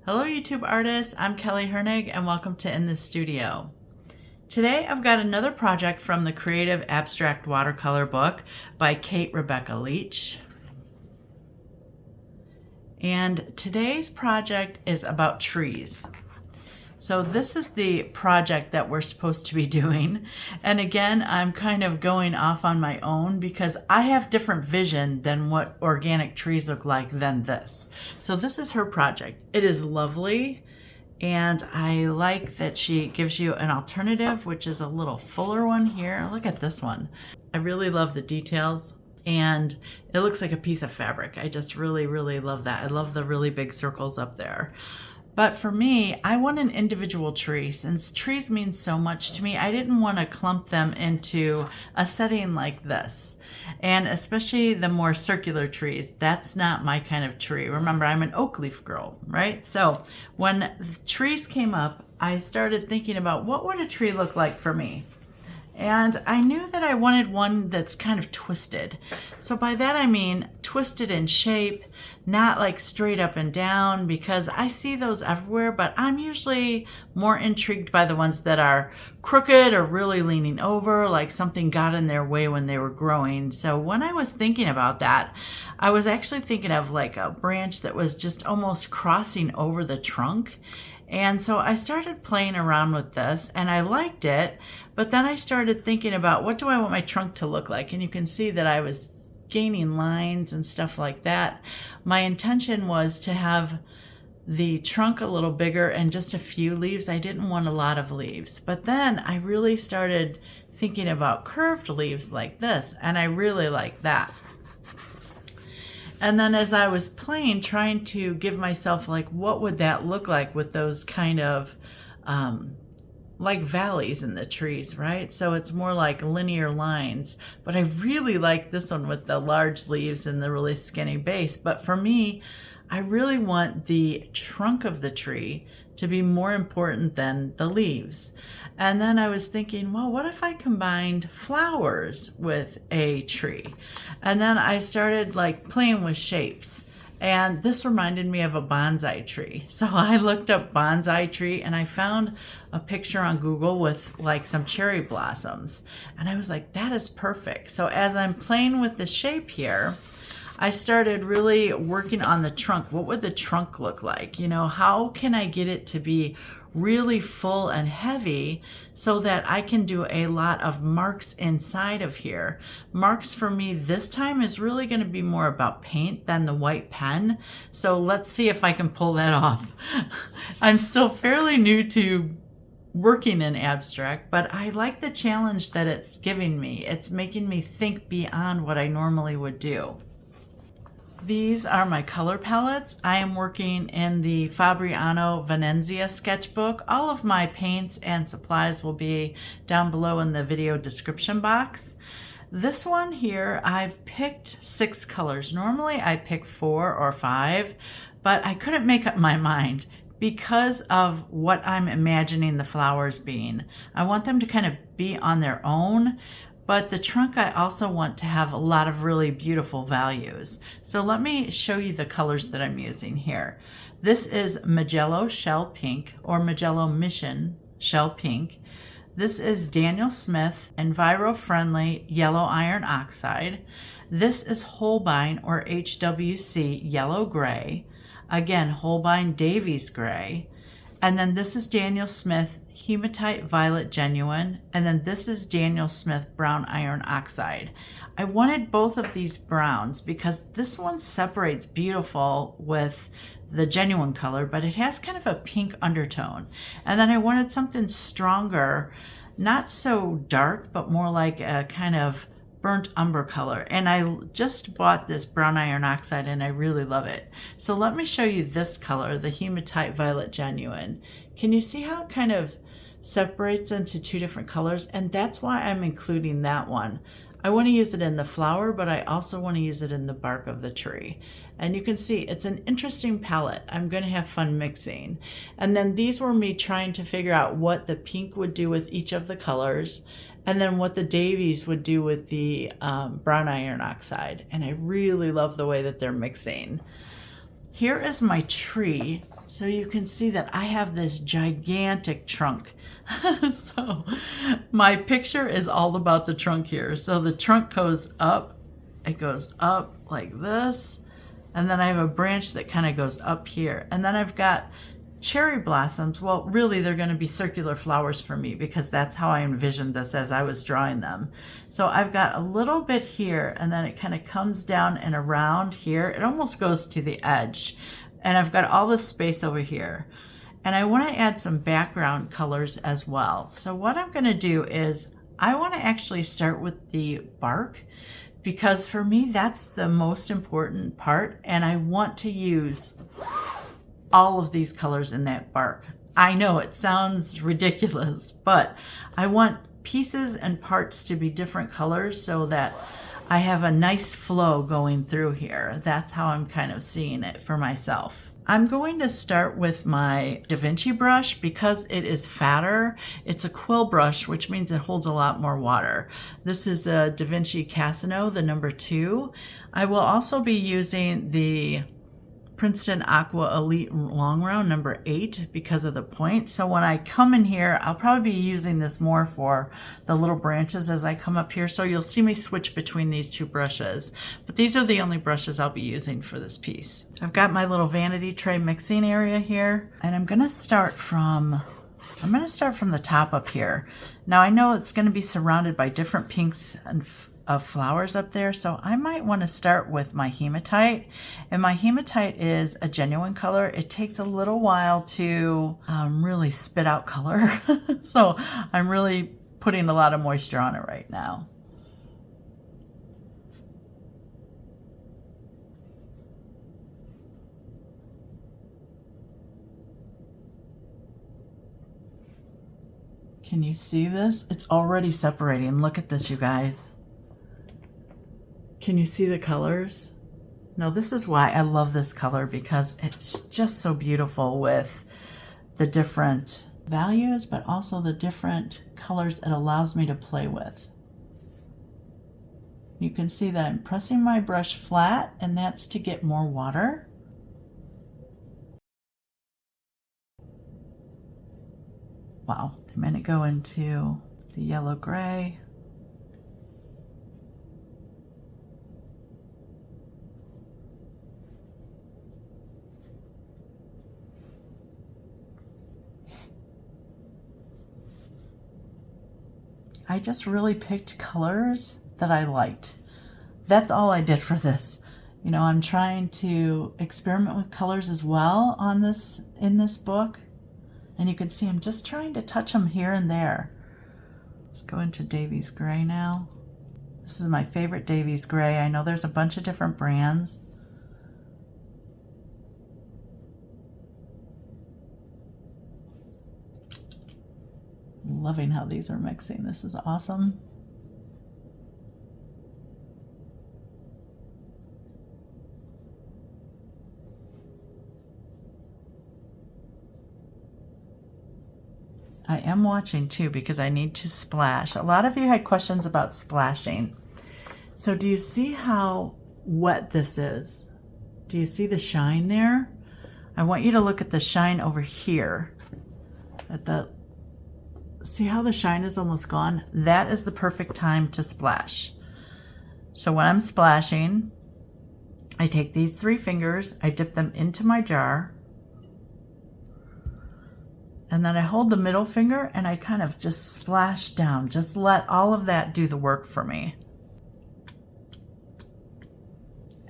Hello YouTube artists, I'm Kelly Hernig and welcome to In the Studio. Today I've got another project from the Creative Abstract Watercolor book by Kate Rebecca Leach. And today's project is about trees. So this is the project that we're supposed to be doing. And again, I'm kind of going off on my own because I have different vision than what organic trees look like than this. So this is her project. It is lovely. And I like that she gives you an alternative, which is a little fuller one here. Look at this one. I really love the details. And it looks like a piece of fabric. I just really love that. I love the really big circles up there. But for me, I want an individual tree. Since trees mean so much to me, I didn't want to clump them into a setting like this. And especially the more circular trees, that's not my kind of tree. Remember, I'm an oak leaf girl, right? So when the trees came up, I started thinking about what would a tree look like for me? And I knew that I wanted one that's kind of twisted. So by that I mean twisted in shape, not like straight up and down, because I see those everywhere, but I'm usually more intrigued by the ones that are crooked or really leaning over, like something got in their way when they were growing. So when I was thinking about that, I was actually thinking of like a branch that was just almost crossing over the trunk. And so I started playing around with this and I liked it, but then I started thinking about what do I want my trunk to look like? And you can see that I was gaining lines and stuff like that. My intention was to have the trunk a little bigger and just a few leaves. I didn't want a lot of leaves. But then I really started thinking about curved leaves like this, and I really like that. And then as I was playing, trying to give myself like, what would that look like with those kind of like valleys in the trees, right? So it's more like linear lines, but I really like this one with the large leaves and the really skinny base. But for me, I really want the trunk of the tree to be more important than the leaves. And then I was thinking, well, what if I combined flowers with a tree? And then I started like playing with shapes. And this reminded me of a bonsai tree. So I looked up bonsai tree and I found a picture on Google with like some cherry blossoms. And I was like, that is perfect. So as I'm playing with the shape here, I started really working on the trunk. What would the trunk look like? You know, how can I get it to be really full and heavy so that I can do a lot of marks inside of here. Marks for me this time is really going to be more about paint than the white pen. So let's see if I can pull that off. I'm still fairly new to working in abstract, but I like the challenge that it's giving me. It's making me think beyond what I normally would do. These are my color palettes. I am working in the Fabriano Venezia sketchbook. All of my paints and supplies will be down below in the video description box. This one here, I've picked 6 colors. Normally I pick 4 or 5, but I couldn't make up my mind because of what I'm imagining the flowers being. I want them to kind of be on their own. But the trunk I also want to have a lot of really beautiful values. So let me show you the colors that I'm using here. This is Magello Shell Pink or Magello Mission Shell Pink. This is Daniel Smith Enviro-Friendly Yellow Iron Oxide. This is Holbein or HWC Yellow Gray. Again, Holbein Davies Gray. And then this is Daniel Smith Hematite Violet Genuine. And then this is Daniel Smith Brown Iron Oxide. I wanted both of these browns because this one separates beautiful with the genuine color, but it has kind of a pink undertone. And then I wanted something stronger, not so dark, but more like a kind of burnt umber color. And I just bought this brown iron oxide and I really love it. So let me show you this color, the Hematite Violet Genuine. Can you see how it kind of separates into 2 different colors? And that's why I'm including that one. I want to use it in the flower, but I also want to use it in the bark of the tree. And you can see it's an interesting palette. I'm going to have fun mixing. And then these were me trying to figure out what the pink would do with each of the colors, and then what the Davies would do with the brown iron oxide. And I really love the way that they're mixing. Here is my tree. So you can see that I have this gigantic trunk. So my picture is all about the trunk here. So the trunk goes up, it goes up like this, and then I have a branch that kind of goes up here. And then I've got cherry blossoms. Well, really they're going to be circular flowers for me because that's how I envisioned this as I was drawing them. So I've got a little bit here, and then it kind of comes down and around here. It almost goes to the edge. And I've got all this space over here. And I want to add some background colors as well. So what I'm going to do is I want to actually start with the bark, because for me that's the most important part, and I want to use all of these colors in that bark. I know it sounds ridiculous, but I want pieces and parts to be different colors so that I have a nice flow going through here. That's how I'm kind of seeing it for myself. I'm going to start with my Da Vinci brush because it is fatter. It's a quill brush, which means it holds a lot more water. This is a Da Vinci Casino, the number 2. I will also be using the Princeton Aqua Elite Long Round number 8 because of the point. So when I come in here, I'll probably be using this more for the little branches as I come up here. So you'll see me switch between these 2 brushes, but these are the only brushes I'll be using for this piece. I've got my little vanity tray mixing area here, and I'm gonna start from the top up here. Now I know it's gonna be surrounded by different pinks and of flowers up there, so I might want to start with my hematite. And my hematite is a genuine color. It takes a little while to really spit out color. So I'm really putting a lot of moisture on it right now. Can you see this? It's already separating. Look at this, you guys. Can you see the colors? No, this is why I love this color, because it's just so beautiful with the different values, but also the different colors it allows me to play with. You can see that I'm pressing my brush flat, and that's to get more water. Wow, I'm going to go into the yellow gray. I just really picked colors that I liked. That's all I did for this. You know, I'm trying to experiment with colors as well on this, in this book. And you can see I'm just trying to touch them here and there. Let's go into Davies Gray now. This is my favorite Davies Gray. I know there's a bunch of different brands. Loving how these are mixing. This is awesome. I am watching too because I need to splash. A lot of you had questions about splashing. So do you see how wet this is? Do you see the shine there? I want you to look at the shine over here. At the, see how the shine is almost gone? That is the perfect time to splash. So when I'm splashing, I take these 3 fingers, I dip them into my jar, and then I hold the middle finger and I kind of just splash down. Just let all of that do the work for me.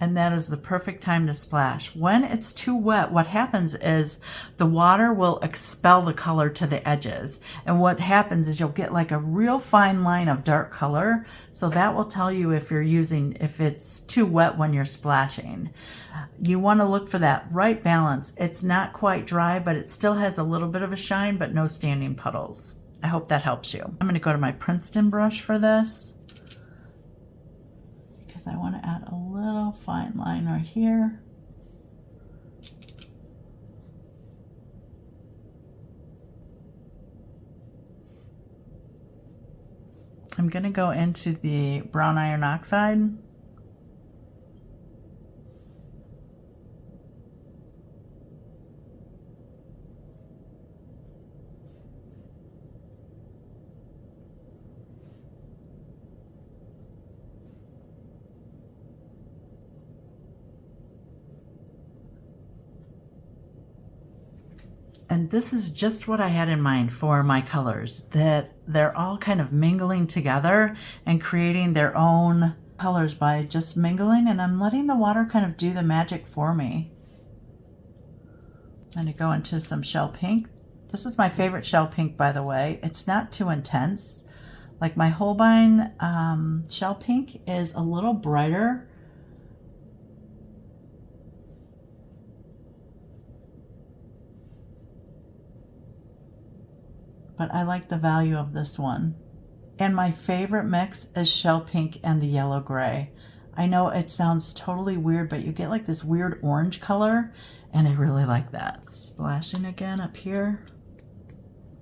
And that is the perfect time to splash. When it's too wet, what happens is the water will expel the color to the edges. And what happens is you'll get like a real fine line of dark color. So that will tell you if you're using, if it's too wet when you're splashing. You want to look for that right balance. It's not quite dry, but it still has a little bit of a shine, but no standing puddles. I hope that helps you. I'm going to go to my Princeton brush for this, because I want to add a little fine line right here. I'm going to go into the brown iron oxide. And this is just what I had in mind for my colors, that they're all kind of mingling together and creating their own colors by just mingling, and I'm letting the water kind of do the magic for me. I'm going to go into some shell pink. This is my favorite shell pink, by the way. It's not too intense. Like my Holbein shell pink is a little brighter. But I like the value of this one. And my favorite mix is shell pink and the yellow gray. I know it sounds totally weird, but you get like this weird orange color, and I really like that. Splashing again up here.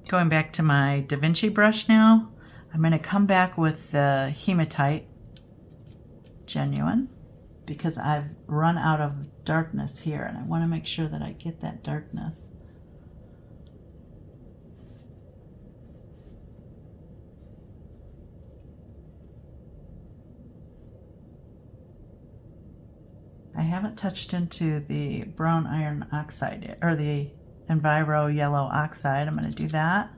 Going back to my Da Vinci brush now, I'm going to come back with the Hematite Genuine because I've run out of darkness here, and I want to make sure that I get that darkness. I haven't touched into the brown iron oxide yet, or the Enviro yellow oxide. I'm going to do that.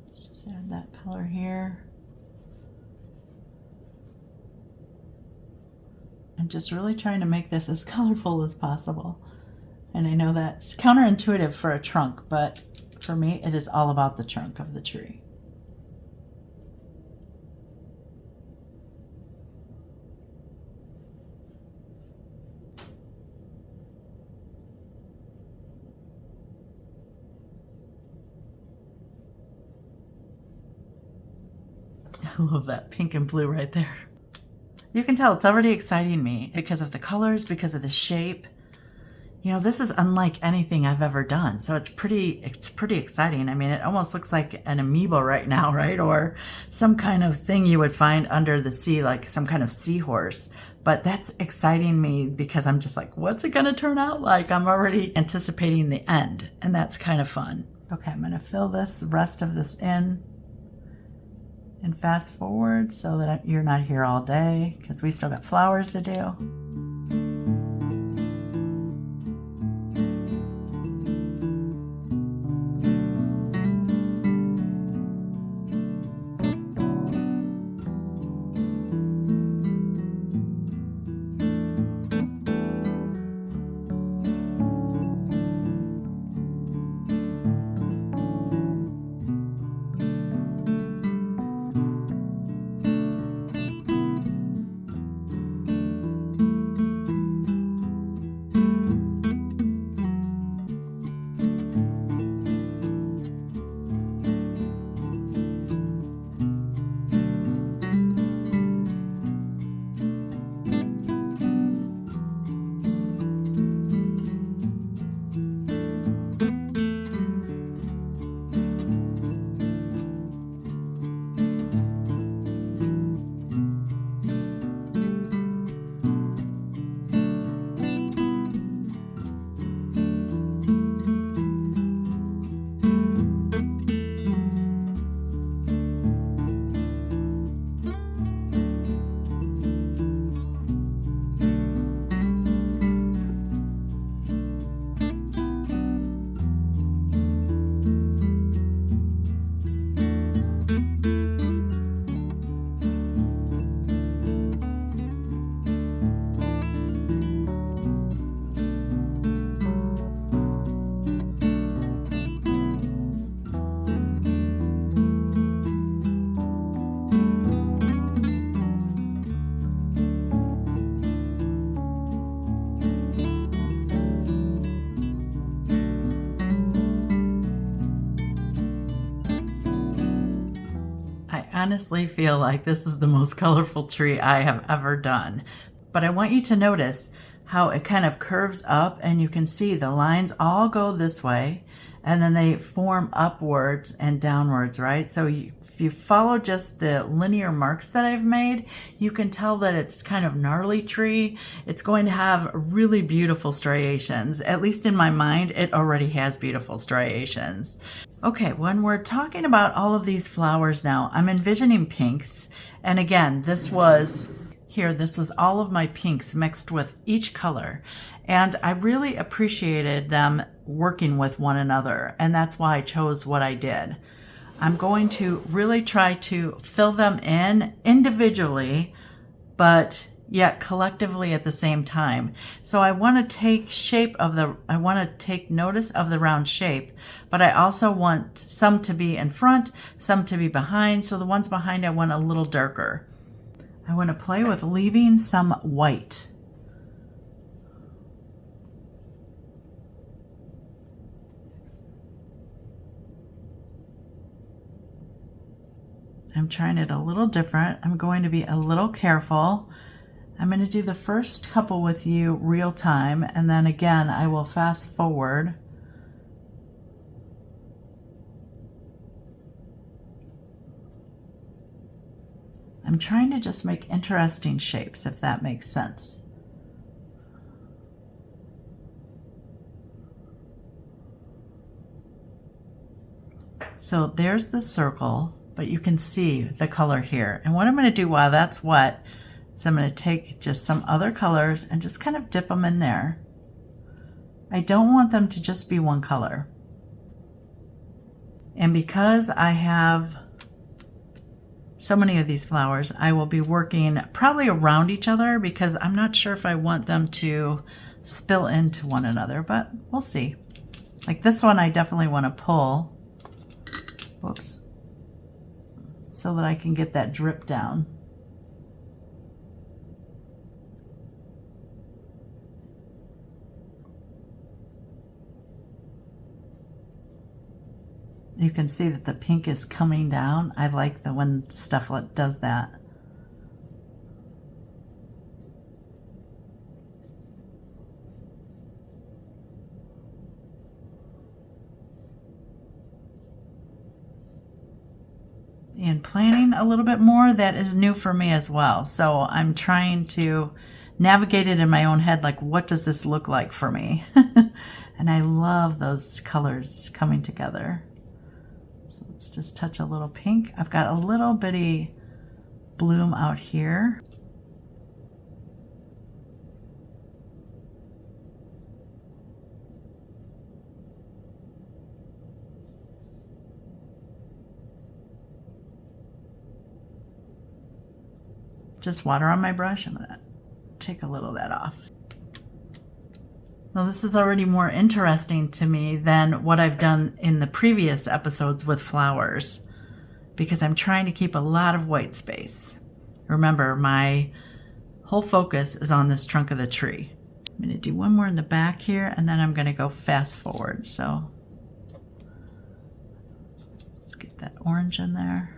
Let's just add that color here. I'm just really trying to make this as colorful as possible. And I know that's counterintuitive for a trunk, but for me, it is all about the trunk of the tree. I love that pink and blue right there. You can tell it's already exciting me because of the colors, because of the shape. You know, this is unlike anything I've ever done, so it's pretty exciting. I mean, it almost looks like an amoeba right now, right? Or some kind of thing you would find under the sea, like some kind of seahorse. But that's exciting me because I'm just like, what's it gonna turn out like? I'm already anticipating the end, and that's kind of fun. Okay, I'm gonna fill the rest of this in and fast forward so that you're not here all day because we still got flowers to do. Honestly feel like this is the most colorful tree I have ever done. But I want you to notice how it kind of curves up, and you can see the lines all go this way and then they form upwards and downwards, right? So if you follow just the linear marks that I've made, you can tell that it's kind of gnarly tree. It's going to have really beautiful striations. At least in my mind, it already has beautiful striations. Okay, when we're talking about all of these flowers now, I'm envisioning pinks. And again, this was all of my pinks mixed with each color. And I really appreciated them working with one another, and that's why I chose what I did. I'm going to really try to fill them in individually, but yet collectively at the same time. So I want to take I want to take notice of the round shape, but I also want some to be in front, some to be behind. So the ones behind I want a little darker. I want to play with leaving some white. I'm trying it a little different. I'm going to be a little careful. I'm going to do the first couple with you real time, and then again I will fast forward. I'm trying to just make interesting shapes, if that makes sense. So there's the circle, but you can see the color here. And what I'm going to do while that's wet is I'm going to take just some other colors and just kind of dip them in there. I don't want them to just be one color. And because I have so many of these flowers, I will be working probably around each other because I'm not sure if I want them to spill into one another, but we'll see. Like this one, I definitely want to pull, whoops, so that I can get that drip down. You can see that the pink is coming down. I like the when stuff does that. And planning a little bit more, that is new for me as well. So I'm trying to navigate it in my own head, like what does this look like for me? And I love those colors coming together. So let's just touch a little pink. I've got a little bitty bloom out here. Just water on my brush. I'm gonna take a little of that off. Now this is already more interesting to me than what I've done in the previous episodes with flowers, because I'm trying to keep a lot of white space. Remember, my whole focus is on this trunk of the tree. I'm gonna do one more in the back here, and then I'm gonna go fast forward. So let's get that orange in there.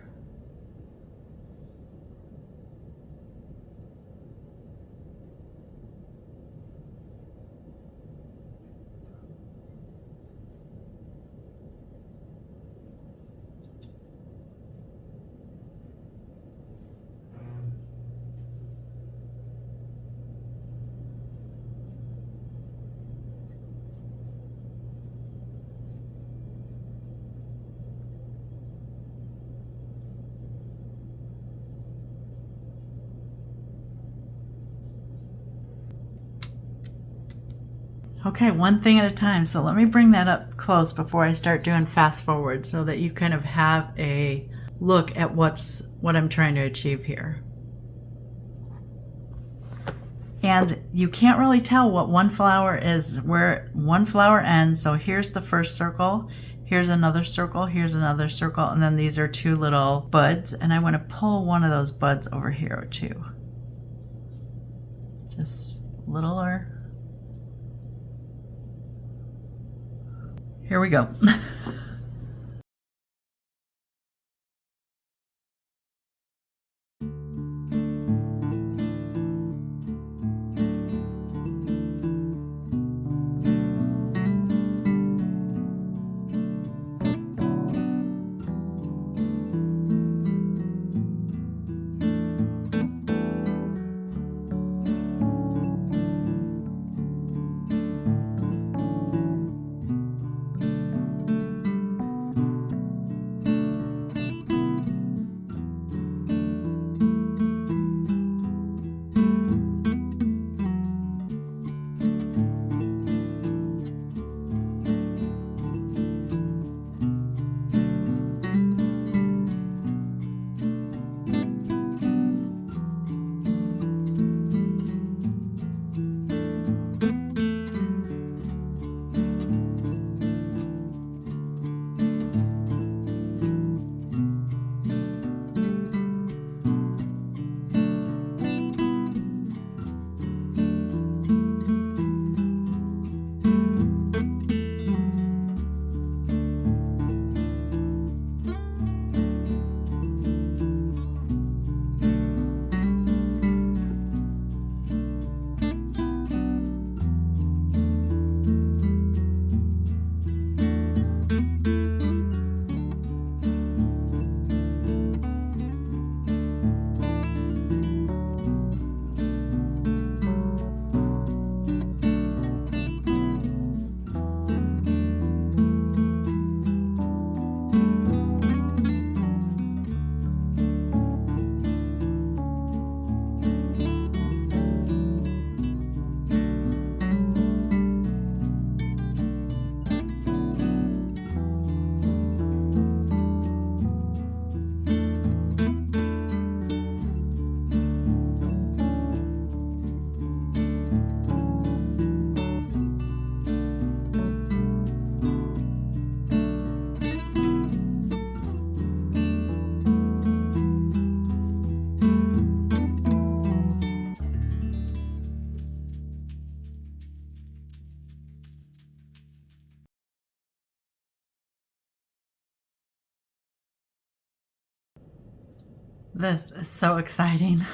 Okay, one thing at a time. So let me bring that up close before I start doing fast forward so that you kind of have a look at what I'm trying to achieve here. And you can't really tell what one flower is, where one flower ends. So here's the first circle, here's another circle, here's another circle, and then these are two little buds. And I want to pull one of those buds over here too. Just littler. Here we go. This is so exciting.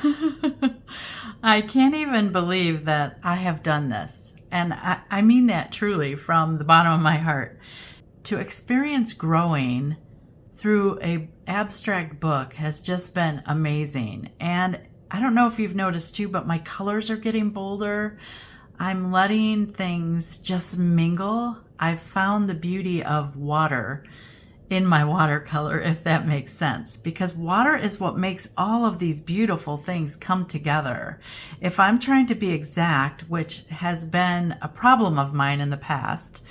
I can't even believe that I have done this. And I mean that truly from the bottom of my heart. To experience growing through a abstract book has just been amazing. And I don't know if you've noticed too, but my colors are getting bolder. I'm letting things just mingle. I've found the beauty of water in my watercolor, if that makes sense, because water is what makes all of these beautiful things come together. If I'm trying to be exact, which has been a problem of mine in the past,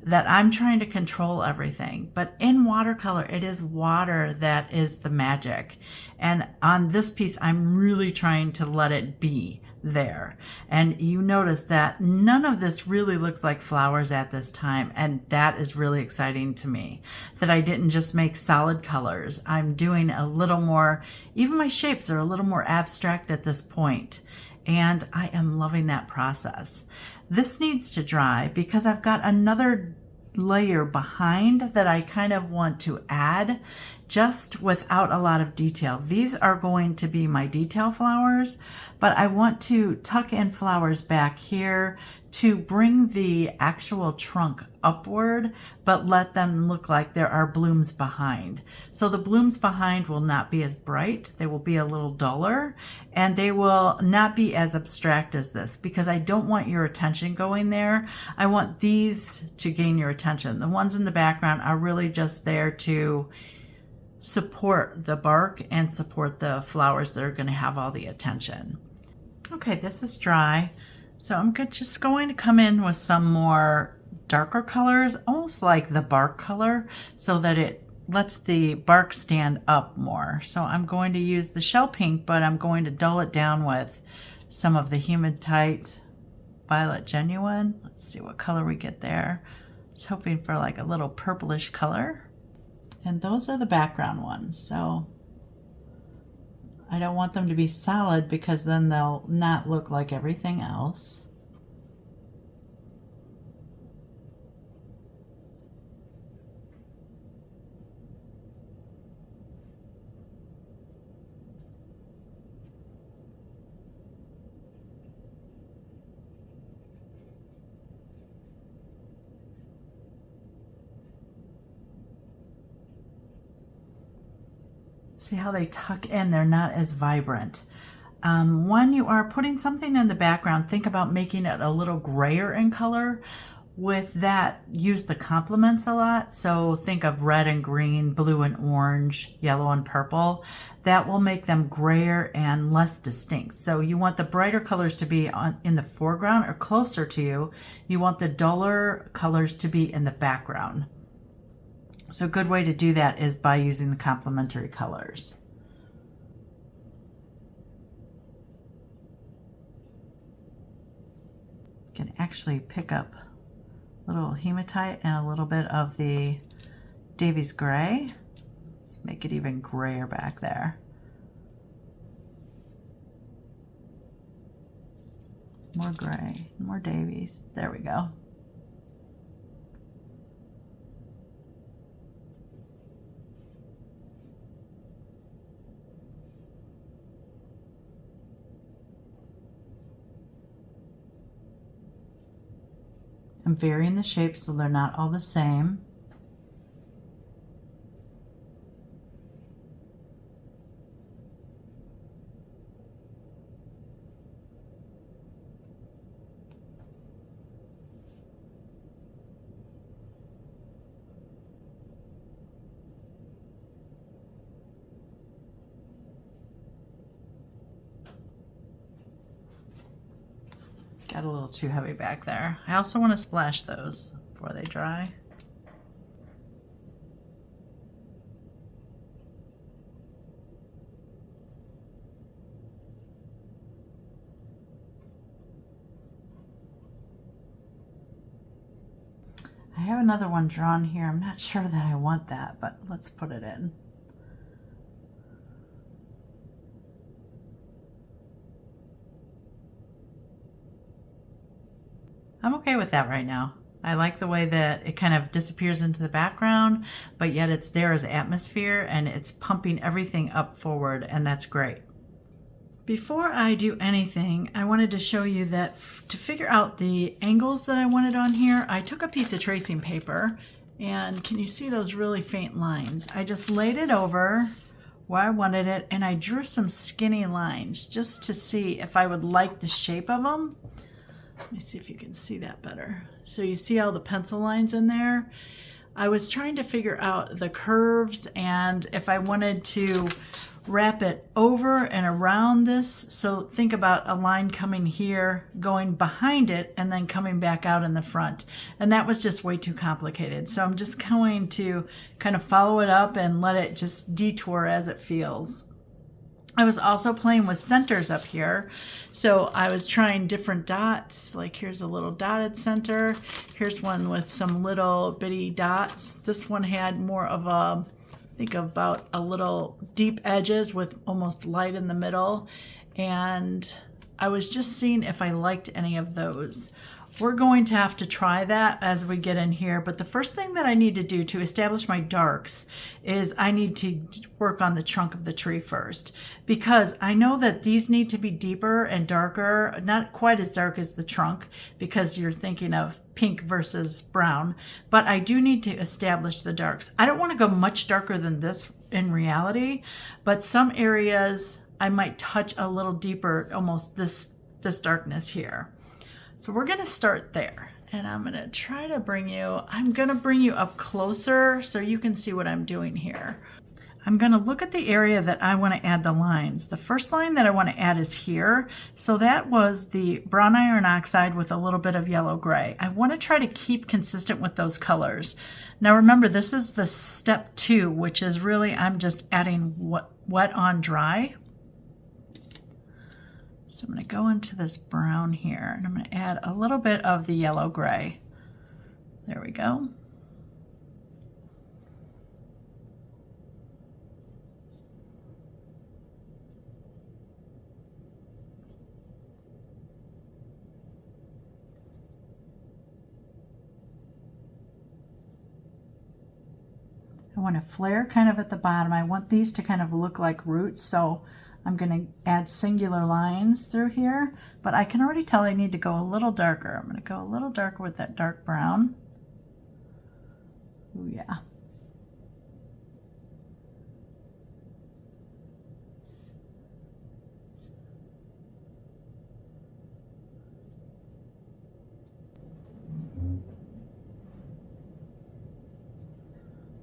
that I'm trying to control everything. But in watercolor, it is water that is the magic. And on this piece, I'm really trying to let it be there. And you notice that none of this really looks like flowers at this time. And that is really exciting to me, that I didn't just make solid colors. I'm doing a little more, even my shapes are a little more abstract at this point. And I am loving that process. This needs to dry because I've got another layer behind that I kind of want to add just without a lot of detail. These are going to be my detail flowers, but I want to tuck in flowers back here to bring the actual trunk upward, but let them look like there are blooms behind. So the blooms behind will not be as bright, they will be a little duller, and they will not be as abstract as this, because I don't want your attention going there. I want these to gain your attention. The ones in the background are really just there to support the bark and support the flowers that are going to have all the attention. Okay, this is dry. So I'm just going to come in with some more darker colors, almost like the bark color, so that it lets the bark stand up more. So I'm going to use the shell pink, but I'm going to dull it down with some of the Hematite Violet Genuine. Let's see what color we get there. I was hoping for like a little purplish color. And those are the background ones. So I don't want them to be solid because then they'll not look like everything else. See how they tuck in, they're not as vibrant. When you are putting something in the background, think about making it a little grayer in color. With that, use the complements a lot. So think of red and green, blue and orange, yellow and purple. That will make them grayer and less distinct. So you want the brighter colors to be in the foreground or closer to you. You want the duller colors to be in the background. So a good way to do that is by using the complementary colors. You can actually pick up a little hematite and a little bit of the Davies gray. Let's make it even grayer back there. More gray, more Davies. There we go. I'm varying the shapes so they're not all the same. Got a little too heavy back there. I also want to splash those before they dry. I have another one drawn here. I'm not sure that I want that, but let's put it in. I'm okay with that right now. I like the way that it kind of disappears into the background, but yet it's there as atmosphere and it's pumping everything up forward, and that's great. Before I do anything, I wanted to show you that to figure out the angles that I wanted on here, I took a piece of tracing paper, and can you see those really faint lines? I just laid it over where I wanted it, and I drew some skinny lines just to see if I would like the shape of them. Let me see if you can see that better. So you see all the pencil lines in there? I was trying to figure out the curves and if I wanted to wrap it over and around this. So think about a line coming here, going behind it, and then coming back out in the front. And that was just way too complicated. So I'm just going to kind of follow it up and let it just detour as it feels. I was also playing with centers up here. So I was trying different dots, like here's a little dotted center. Here's one with some little bitty dots. This one had more of a, think about a little deep edges with almost light in the middle. And I was just seeing if I liked any of those. We're going to have to try that as we get in here, but the first thing that I need to do to establish my darks is I need to work on the trunk of the tree first, because I know that these need to be deeper and darker, not quite as dark as the trunk, because you're thinking of pink versus brown, but I do need to establish the darks. I don't want to go much darker than this in reality, but some areas I might touch a little deeper, almost this darkness here. So we're going to start there, and I'm going to try to bring you up closer so you can see what I'm doing here. I'm going to look at the area that I want to add the lines. The first line that I want to add is here. So that was the brown iron oxide with a little bit of yellow gray. I want to try to keep consistent with those colors. Now remember, this is the step 2, which is really I'm just adding wet on dry. So I'm going to go into this brown here, and I'm going to add a little bit of the yellow gray. There we go. I want to flare kind of at the bottom. I want these to kind of look like roots, so I'm going to add singular lines through here, but I can already tell I need to go a little darker. I'm going to go a little darker with that dark brown. Ooh, yeah.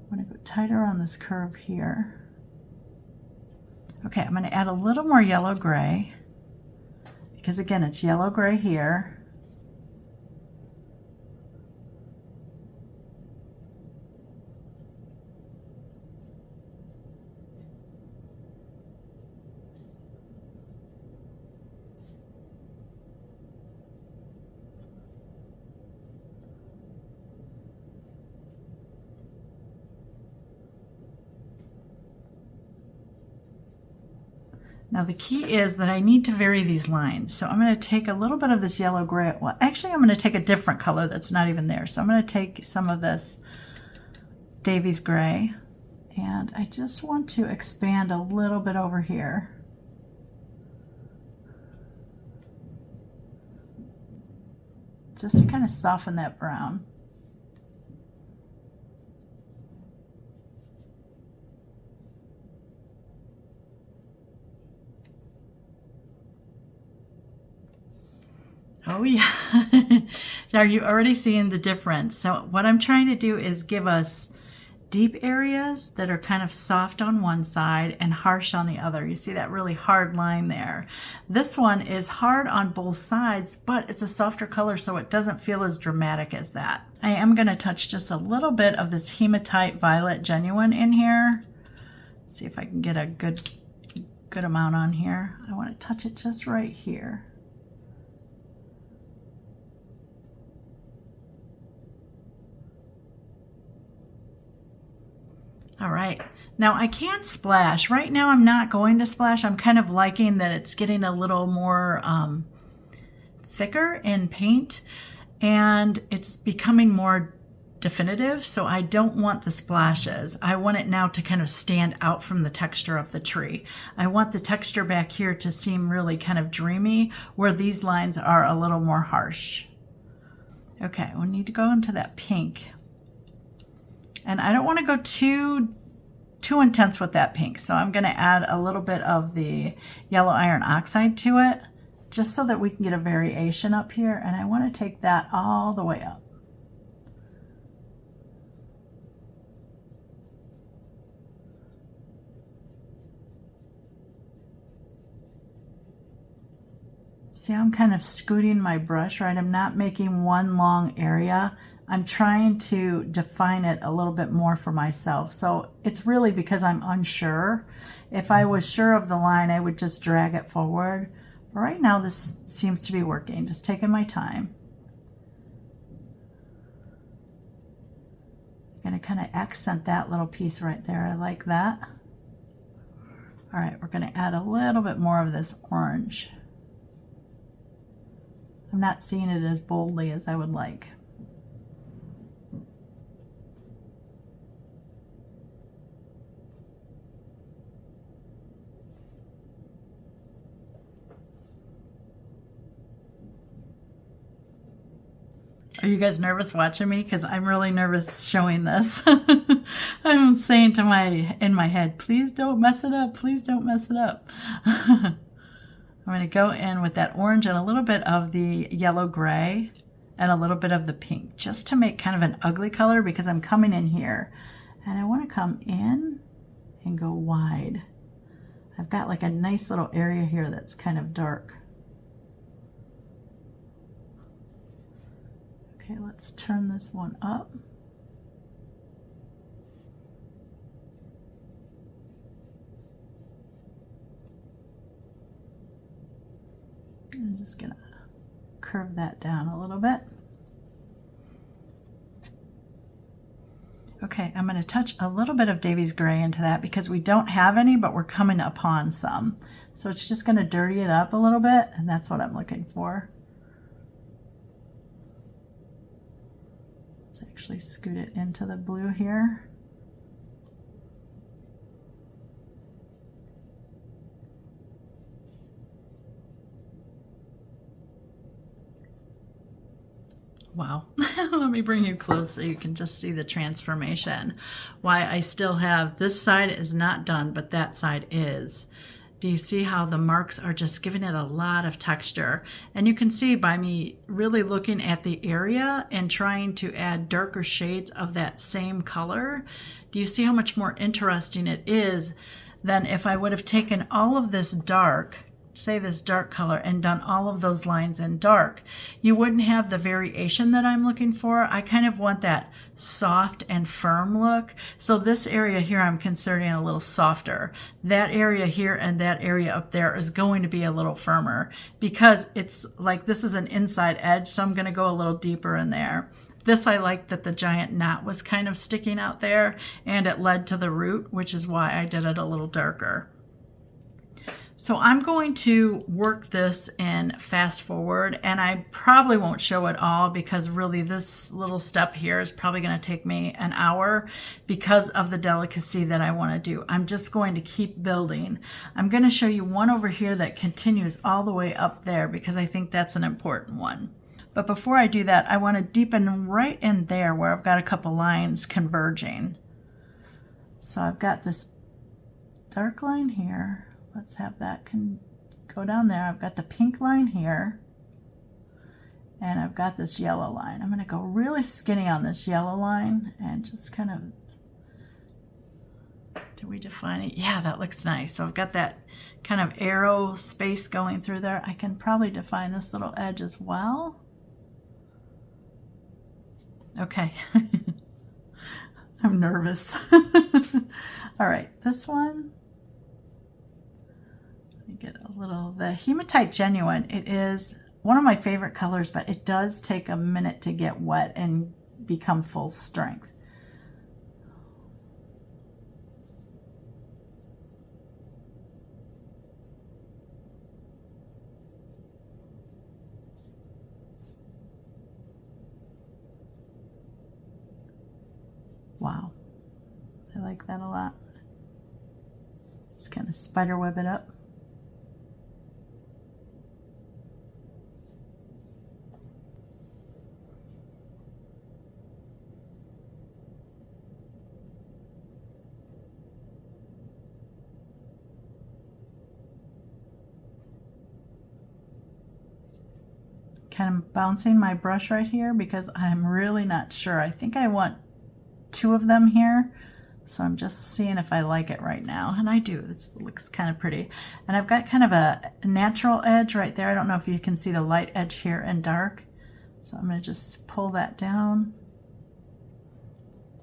I'm going to go tighter on this curve here. Okay, I'm going to add a little more yellow gray, because again, it's yellow gray here. Now the key is that I need to vary these lines. So I'm going to take a little bit of this yellow gray. Well, actually I'm going to take a different color that's not even there. So I'm going to take some of this Davies gray, and I just want to expand a little bit over here. Just to kind of soften that brown. Oh yeah. Are you already seeing the difference? So what I'm trying to do is give us deep areas that are kind of soft on one side and harsh on the other. You see that really hard line there. This one is hard on both sides, but it's a softer color, so it doesn't feel as dramatic as that. I am going to touch just a little bit of this Hematite Violet Genuine in here. Let's see if I can get a good amount on here. I want to touch it just right here. All right, now I can't splash. Right now I'm not going to splash. I'm kind of liking that it's getting a little more thicker in paint. and it's becoming more definitive, so I don't want the splashes. I want it now to kind of stand out from the texture of the tree. I want the texture back here to seem really kind of dreamy, where these lines are a little more harsh. Okay, we need to go into that pink. And I don't want to go too intense with that pink, so I'm going to add a little bit of the yellow iron oxide to it, just so that we can get a variation up here, and I want to take that all the way up. See how I'm kind of scooting my brush, right? I'm not making one long area. I'm trying to define it a little bit more for myself. So it's really because I'm unsure. If I was sure of the line, I would just drag it forward. But right now, this seems to be working, just taking my time. I'm gonna kind of accent that little piece right there. I like that. All right, we're gonna add a little bit more of this orange. I'm not seeing it as boldly as I would like. Are you guys nervous watching me? Because I'm really nervous showing this. I'm saying to in my head, please don't mess it up. Please don't mess it up. I'm going to go in with that orange and a little bit of the yellow gray and a little bit of the pink, just to make kind of an ugly color, because I'm coming in here and I want to come in and go wide. I've got like a nice little area here that's kind of dark. Okay, let's turn this one up. I'm just gonna curve that down a little bit. Okay, I'm gonna touch a little bit of Davy's Gray into that because we don't have any, but we're coming upon some. So it's just gonna dirty it up a little bit, and that's what I'm looking for. Let's actually scoot it into the blue here. Wow. Let me bring you close so you can just see the transformation. Why I still have, this side is not done, but that side is. Do you see how the marks are just giving it a lot of texture? And you can see by me really looking at the area and trying to add darker shades of that same color. Do you see how much more interesting it is than if I would have taken all of this dark, say this dark color, and done all of those lines in dark? You wouldn't have the variation that I'm looking for. I kind of want that soft and firm look. So this area here I'm considering a little softer. That area here and that area up there is going to be a little firmer because it's like this is an inside edge, so I'm going to go a little deeper in there. This I like that the giant knot was kind of sticking out there and it led to the root, which is why I did it a little darker. So I'm going to work this in fast forward, and I probably won't show it all because really this little step here is probably going to take me an hour because of the delicacy that I want to do. I'm just going to keep building. I'm going to show you one over here that continues all the way up there because I think that's an important one. But before I do that, I want to deepen right in there where I've got a couple lines converging. So I've got this dark line here. Let's have that go down there. I've got the pink line here, and I've got this yellow line. I'm going to go really skinny on this yellow line and just kind of, do we define it? Yeah, that looks nice. So I've got that kind of arrow space going through there. I can probably define this little edge as well. Okay. I'm nervous. All right, this one. Get a little, the Hematite Genuine, it is one of my favorite colors, but it does take a minute to get wet and become full strength. Wow, I like that a lot. Just kind of spider web it up. Kind of bouncing my brush right here because I'm really not sure. I think I want 2 of them here. So I'm just seeing if I like it right now. And I do. It looks kind of pretty. And I've got kind of a natural edge right there. I don't know if you can see the light edge here and dark. So I'm going to just pull that down.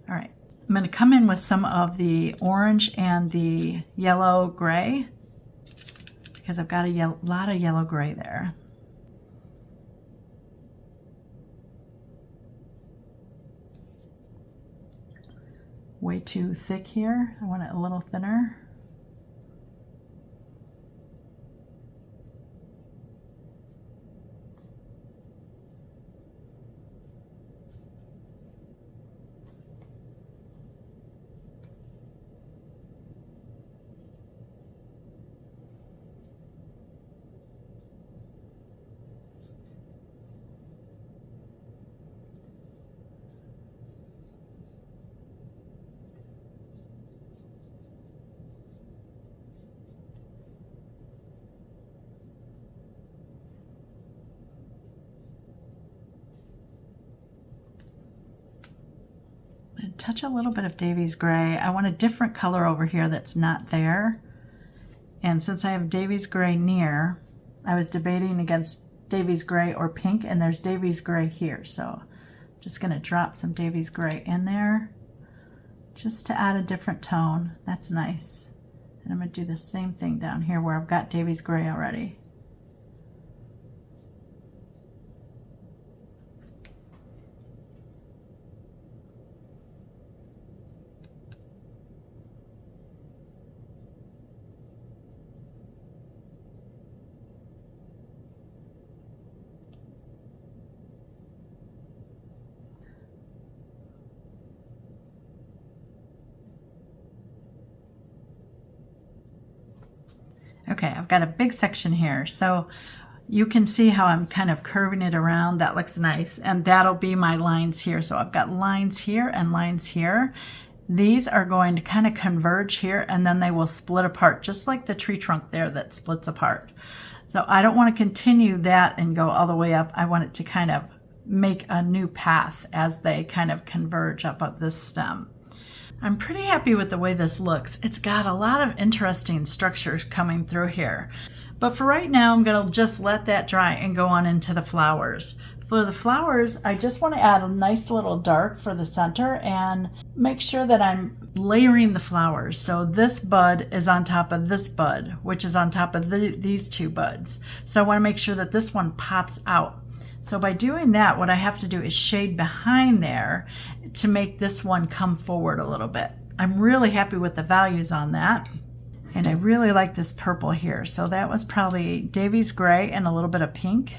All right. I'm going to come in with some of the orange and the yellow gray because I've got a lot of yellow gray there. Way too thick here. I want it a little thinner. Touch a little bit of Davy's gray. I want a different color over here that's not there. And since I have Davy's gray near, I was debating against Davy's gray or pink, and there's Davy's gray here. So I'm just going to drop some Davy's gray in there just to add a different tone. That's nice. And I'm going to do the same thing down here where I've got Davy's gray already. Okay, I've got a big section here, so you can see how I'm kind of curving it around. That looks nice, and that'll be my lines here. So I've got lines here and lines here. These are going to kind of converge here, and then they will split apart, just like the tree trunk there that splits apart. So I don't want to continue that and go all the way up. I want it to kind of make a new path as they kind of converge up this stem. I'm pretty happy with the way this looks. It's got a lot of interesting structures coming through here. But for right now, I'm going to just let that dry and go on into the flowers. For the flowers, I just want to add a nice little dark for the center and make sure that I'm layering the flowers. So this bud is on top of this bud, which is on top of these 2 buds. So I want to make sure that this one pops out. So by doing that, what I have to do is shade behind there to make this one come forward a little bit. I'm really happy with the values on that. And I really like this purple here. So that was probably Davy's gray and a little bit of pink.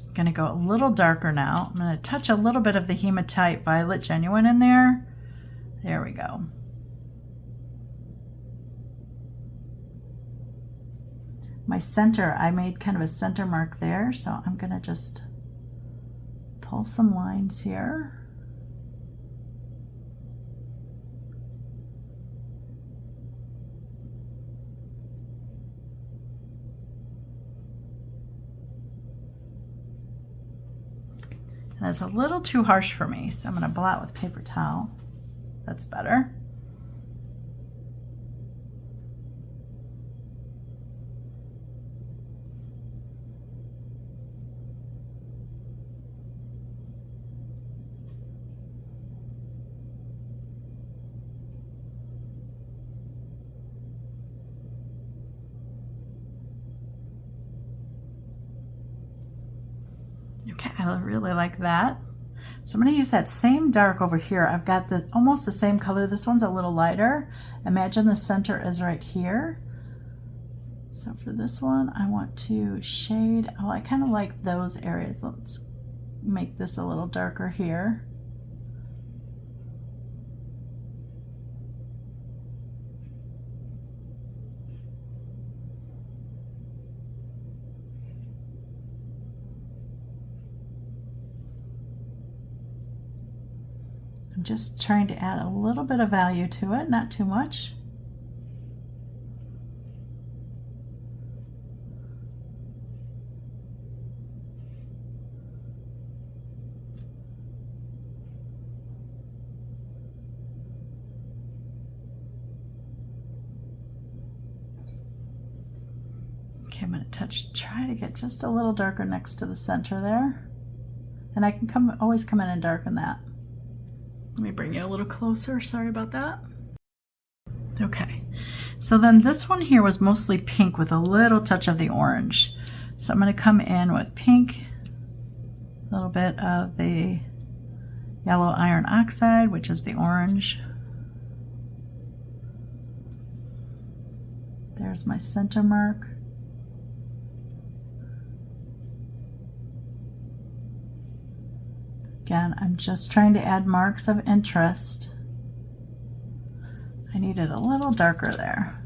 I'm gonna go a little darker now. I'm gonna touch a little bit of the Hematite Violet Genuine in there. There we go. My center, I made kind of a center mark there, so I'm gonna just pull some lines here. And that's a little too harsh for me, so I'm gonna blot with paper towel. That's better. Okay, I really like that. So I'm going to use that same dark over here. I've got almost the same color. This one's a little lighter. Imagine the center is right here. So for this one, I want to shade, oh, I kind of like those areas. Let's make this a little darker here. I'm just trying to add a little bit of value to it, not too much. Okay, I'm going to try to get just a little darker next to the center there. And I can always come in and darken that. Let me bring you a little closer, sorry about that. Okay, so then this one here was mostly pink with a little touch of the orange. So I'm going to come in with pink, a little bit of the yellow iron oxide, which is the orange. There's my center mark. Again, I'm just trying to add marks of interest. I need it a little darker there.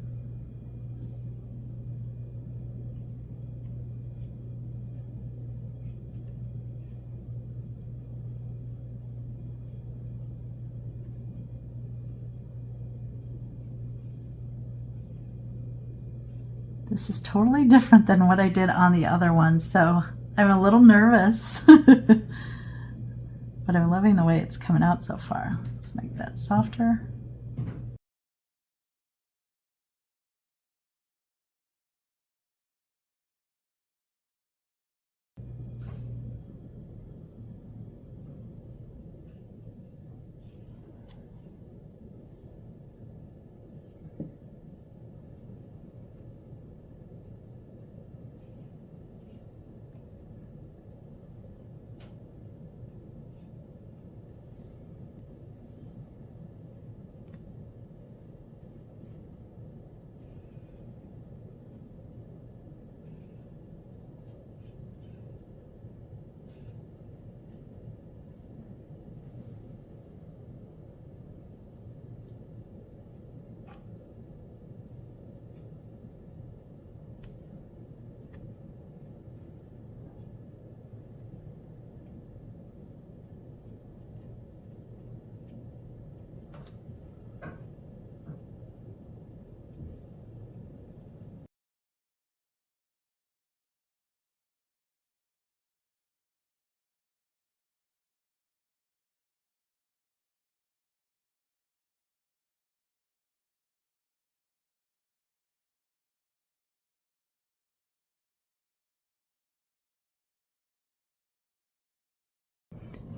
This is totally different than what I did on the other one, so I'm a little nervous. But I'm loving the way it's coming out so far. Let's make that softer.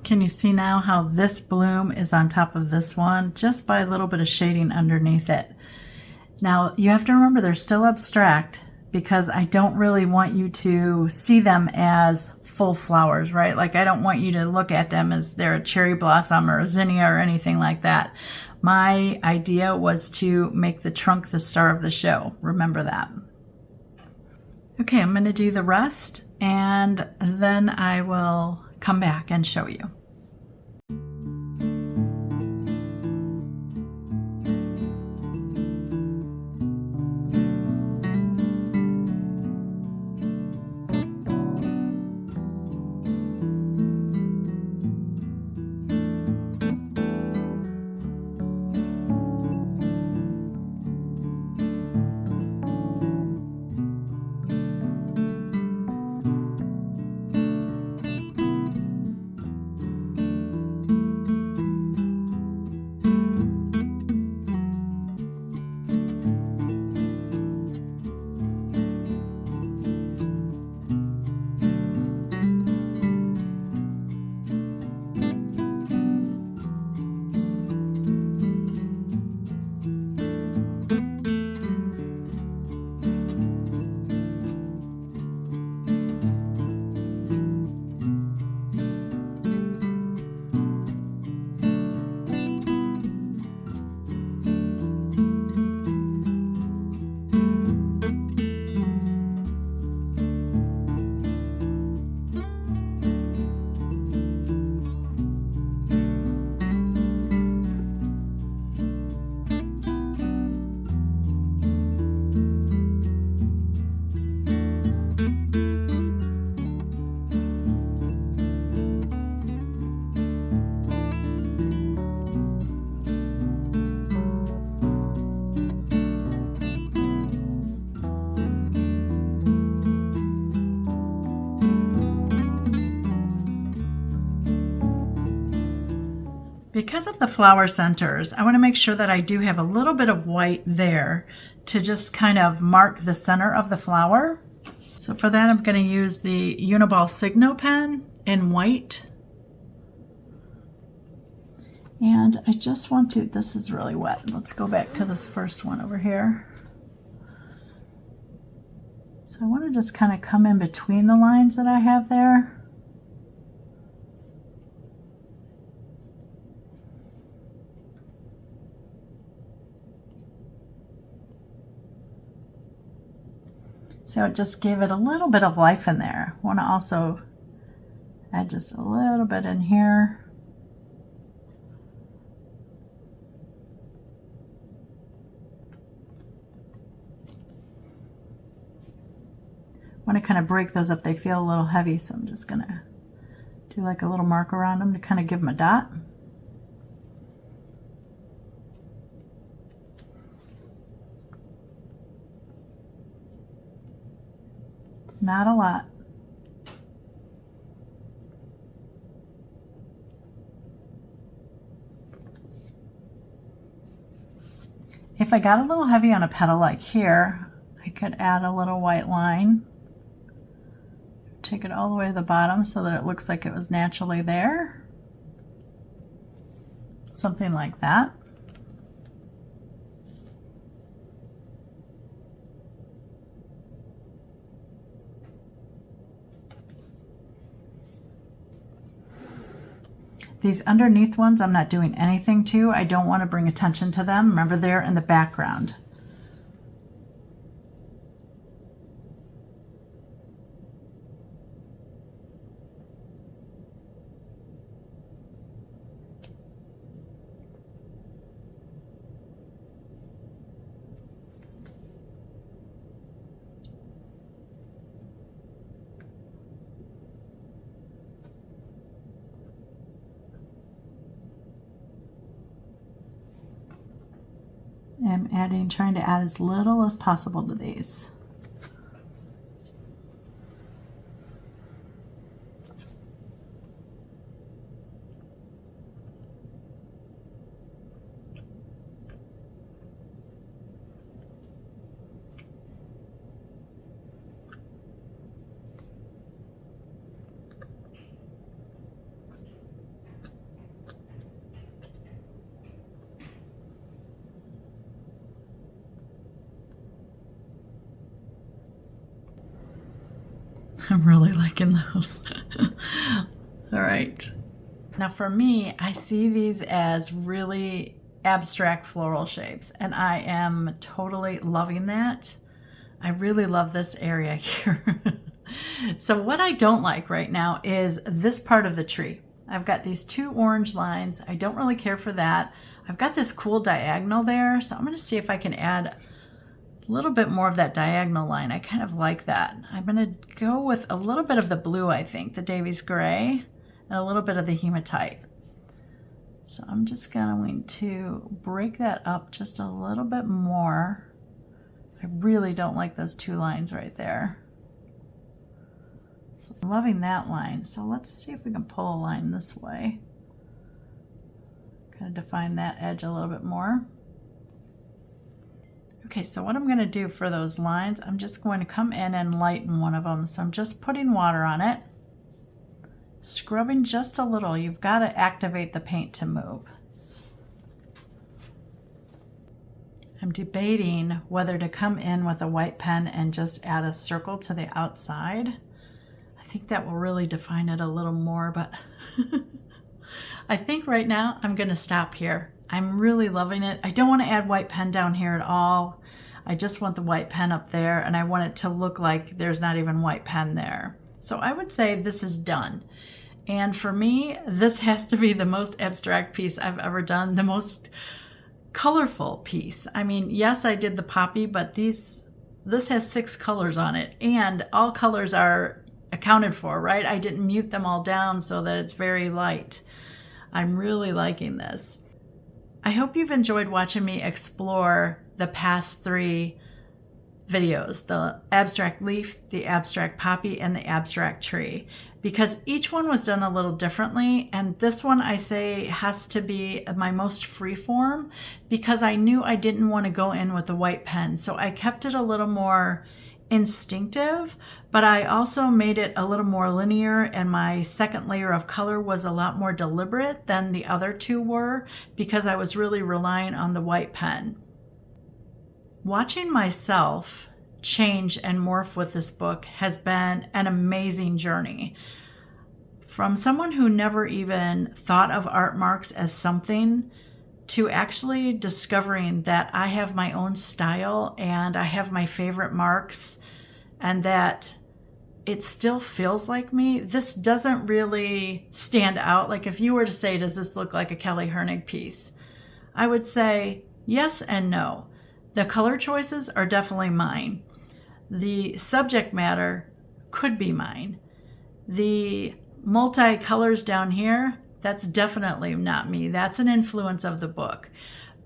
Can you see now how this bloom is on top of this one just by a little bit of shading underneath it? Now you have to remember they're still abstract because I don't really want you to see them as full flowers, right? Like I don't want you to look at them as they're a cherry blossom or a zinnia or anything like that. My idea was to make the trunk the star of the show. Remember that. Okay, I'm going to do the rest and then I will come back and show you. Because of the flower centers, I want to make sure that I do have a little bit of white there to just kind of mark the center of the flower. So for that, I'm going to use the Uniball Signo pen in white. And I just want to, this is really wet. Let's go back to this first one over here. So I want to just kind of come in between the lines that I have there. So it just gave it a little bit of life in there. I want to also add just a little bit in here. I want to kind of break those up. They feel a little heavy, so I'm just going to do like a little mark around them to kind of give them a dot. Not a lot. If I got a little heavy on a petal like here, I could add a little white line. Take it all the way to the bottom so that it looks like it was naturally there. Something like that. These underneath ones I'm not doing anything to. I don't want to bring attention to them. Remember, they're in the background. I'm trying to add as little as possible to these. I'm really liking those. All right. Now for me, I see these as really abstract floral shapes, and I am totally loving that. I really love this area here. So what I don't like right now is this part of the tree. I've got these two orange lines. I don't really care for that. I've got this cool diagonal there, so I'm going to see if I can add a little bit more of that diagonal line. I kind of like that. I'm going to go with a little bit of the blue, I think, the Davies gray, and a little bit of the hematite. So I'm just going to break that up just a little bit more. I really don't like those two lines right there. So I'm loving that line. So let's see if we can pull a line this way. Kind of define that edge a little bit more. Okay, so what I'm going to do for those lines, I'm just going to come in and lighten one of them. So I'm just putting water on it, scrubbing just a little. You've got to activate the paint to move. I'm debating whether to come in with a white pen and just add a circle to the outside. I think that will really define it a little more, but I think right now I'm going to stop here. I'm really loving it. I don't want to add white pen down here at all. I just want the white pen up there, and I want it to look like there's not even white pen there. So I would say this is done. And for me, this has to be the most abstract piece I've ever done, the most colorful piece. I mean, yes, I did the poppy, but this has 6 colors on it, and all colors are accounted for, right? I didn't mute them all down so that it's very light. I'm really liking this. I hope you've enjoyed watching me explore the past 3 videos, the abstract leaf, the abstract poppy, and the abstract tree, because each one was done a little differently. And this one I say has to be my most freeform because I knew I didn't want to go in with a white pen. So I kept it a little more instinctive, but I also made it a little more linear, and my second layer of color was a lot more deliberate than the other two were because I was really relying on the white pen. Watching myself change and morph with this book has been an amazing journey. From someone who never even thought of art marks as something to actually discovering that I have my own style and I have my favorite marks and that it still feels like me. This doesn't really stand out. Like if you were to say, does this look like a Kelly Hernig piece? I would say yes and no. The color choices are definitely mine. The subject matter could be mine. The multi-colors down here, that's definitely not me. That's an influence of the book.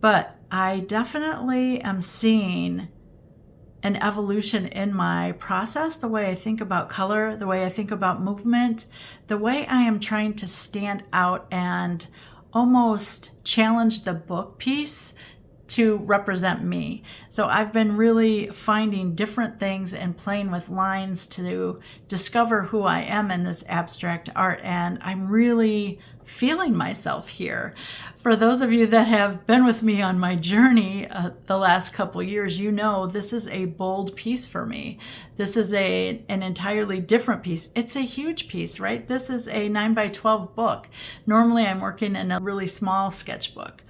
But I definitely am seeing an evolution in my process, the way I think about color, the way I think about movement, the way I am trying to stand out and almost challenge the book piece to represent me. So I've been really finding different things and playing with lines to discover who I am in this abstract art, and I'm really feeling myself here. For those of you that have been with me on my journey the last couple years, you know this is a bold piece for me. This is an entirely different piece. It's a huge piece, right? This is a 9x12 book. Normally I'm working in a really small sketchbook.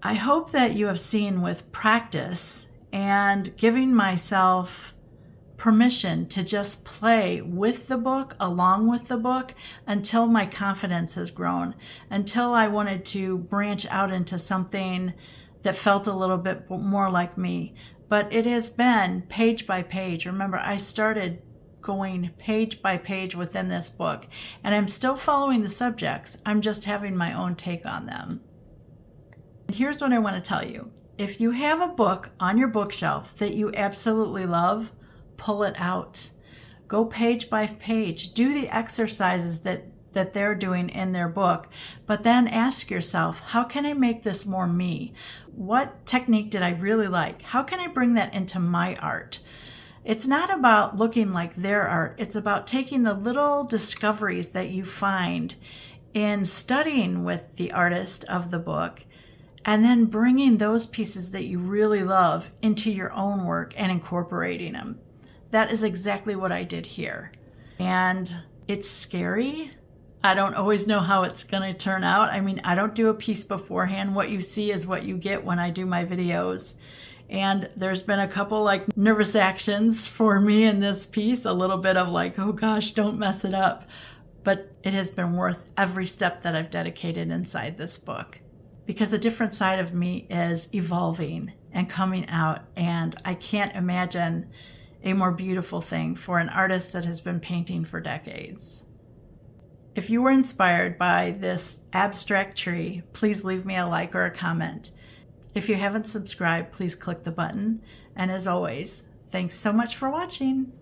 I hope that you have seen with practice and giving myself permission to just play with the book, along with the book, until my confidence has grown, until I wanted to branch out into something that felt a little bit more like me. But it has been page by page. Remember, I started going page by page within this book, and I'm still following the subjects. I'm just having my own take on them. Here's what I want to tell you. If you have a book on your bookshelf that you absolutely love, pull it out. Go page by page. Do the exercises that they're doing in their book, but then ask yourself, how can I make this more me? What technique did I really like? How can I bring that into my art? It's not about looking like their art. It's about taking the little discoveries that you find in studying with the artist of the book, and then bringing those pieces that you really love into your own work and incorporating them. That is exactly what I did here. And it's scary. I don't always know how it's going to turn out. I mean, I don't do a piece beforehand. What you see is what you get when I do my videos. And there's been a couple like nervous actions for me in this piece, a little bit of like, oh gosh, don't mess it up. But it has been worth every step that I've dedicated inside this book, because a different side of me is evolving and coming out, and I can't imagine a more beautiful thing for an artist that has been painting for decades. If you were inspired by this abstract tree, please leave me a like or a comment. If you haven't subscribed, please click the button. And as always, thanks so much for watching.